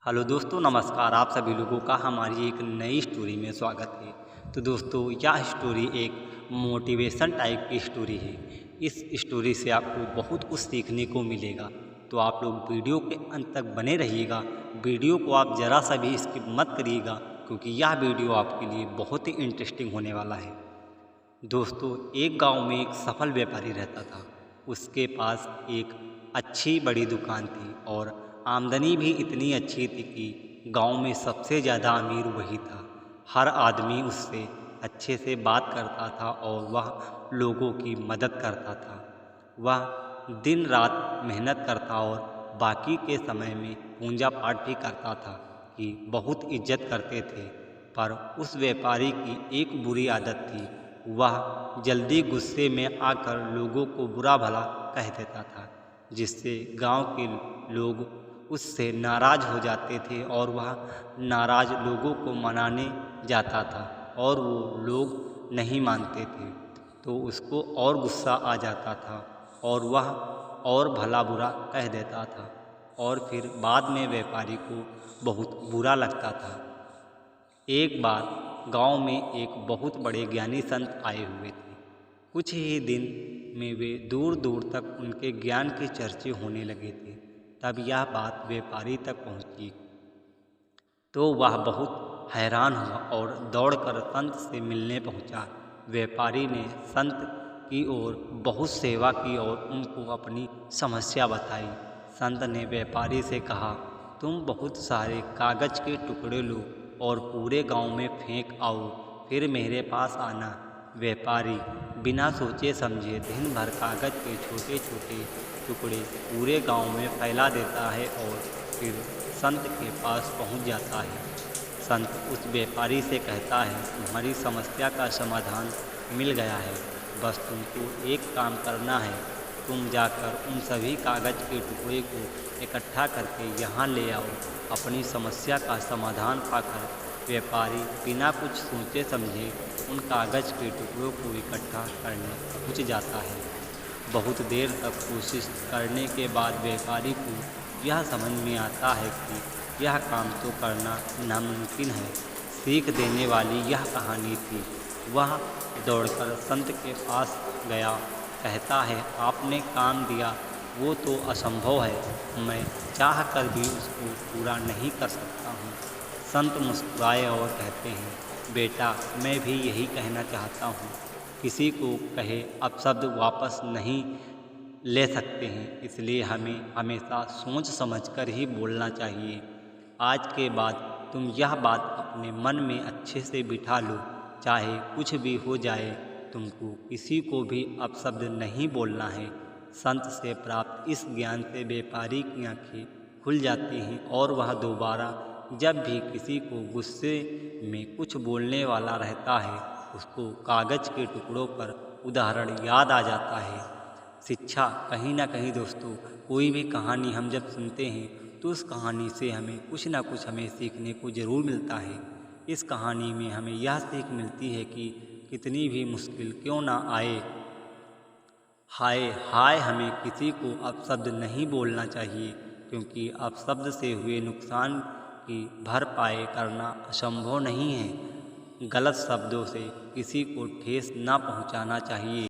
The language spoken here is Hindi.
हेलो दोस्तों, नमस्कार। आप सभी लोगों का हमारी एक नई स्टोरी में स्वागत है। तो दोस्तों, यह स्टोरी एक मोटिवेशन टाइप की स्टोरी है। इस स्टोरी से आपको बहुत कुछ सीखने को मिलेगा। तो आप लोग वीडियो के अंत तक बने रहिएगा। वीडियो को आप ज़रा सा भी स्किप मत करिएगा, क्योंकि यह वीडियो आपके लिए बहुत ही इंटरेस्टिंग होने वाला है। दोस्तों, एक गांव में एक सफल व्यापारी रहता था। उसके पास एक अच्छी बड़ी दुकान थी और आमदनी भी इतनी अच्छी थी कि गांव में सबसे ज़्यादा अमीर वही था। हर आदमी उससे अच्छे से बात करता था और वह लोगों की मदद करता था। वह दिन रात मेहनत करता और बाकी के समय में पूजा पाठ भी करता था कि बहुत इज्जत करते थे। पर उस व्यापारी की एक बुरी आदत थी। वह जल्दी गुस्से में आकर लोगों को बुरा भला कह देता था, जिससे गांव के लोग उससे नाराज़ हो जाते थे और वह नाराज़ लोगों को मनाने जाता था और वो लोग नहीं मानते थे तो उसको और गुस्सा आ जाता था और वह और भला बुरा कह देता था और फिर बाद में व्यापारी को बहुत बुरा लगता था। एक बार गांव में एक बहुत बड़े ज्ञानी संत आए हुए थे। कुछ ही दिन में वे दूर दूर तक उनके ज्ञान के चर्चे होने लगे थे। तब यह बात व्यापारी तक पहुंची तो वह बहुत हैरान हुआ और दौड़कर संत से मिलने पहुंचा। व्यापारी ने संत की ओर बहुत सेवा की और उनको अपनी समस्या बताई। संत ने व्यापारी से कहा, तुम बहुत सारे कागज के टुकड़े लो और पूरे गांव में फेंक आओ, फिर मेरे पास आना। व्यापारी बिना सोचे समझे दिन भर कागज के छोटे छोटे टुकड़े पूरे गांव में फैला देता है और फिर संत के पास पहुंच जाता है। संत उस व्यापारी से कहता है, तुम्हारी समस्या का समाधान मिल गया है, बस तुमको एक काम करना है। तुम जाकर उन सभी कागज के टुकड़े को इकट्ठा करके यहाँ ले आओ। अपनी समस्या का समाधान पाकर व्यापारी बिना कुछ सोचे समझे उन कागज के टुकड़ों को इकट्ठा करने पहुँच जाता है। बहुत देर तक कोशिश करने के बाद व्यापारी को यह समझ में आता है कि यह काम तो करना नामुमकिन है। सीख देने वाली यह कहानी थी। वह दौड़कर संत के पास गया, कहता है, आपने काम दिया वो तो असंभव है, मैं चाह कर भी उसको पूरा नहीं कर सकता हूँ। संत मुस्कुराए और कहते हैं, बेटा, मैं भी यही कहना चाहता हूँ। किसी को कहे अपशब्द वापस नहीं ले सकते हैं, इसलिए हमें हमेशा सोच समझकर ही बोलना चाहिए। आज के बाद तुम यह बात अपने मन में अच्छे से बिठा लो, चाहे कुछ भी हो जाए, तुमको किसी को भी अपशब्द नहीं बोलना है। संत से प्राप्त इस ज्ञान से व्यापारी की आंखें खुल जाती हैं और वह दोबारा जब भी किसी को गुस्से में कुछ बोलने वाला रहता है, उसको कागज के टुकड़ों पर उदाहरण याद आ जाता है। शिक्षा कहीं ना कहीं दोस्तों, कोई भी कहानी हम जब सुनते हैं तो उस कहानी से हमें कुछ ना कुछ हमें सीखने को ज़रूर मिलता है। इस कहानी में हमें यह सीख मिलती है कि कितनी भी मुश्किल क्यों ना आए, हाय हाय हमें किसी को अपशब्द नहीं बोलना चाहिए, क्योंकि अपशब्द से हुए नुकसान की भरपाई करना असंभव नहीं है। गलत शब्दों से किसी को ठेस ना पहुंचाना चाहिए।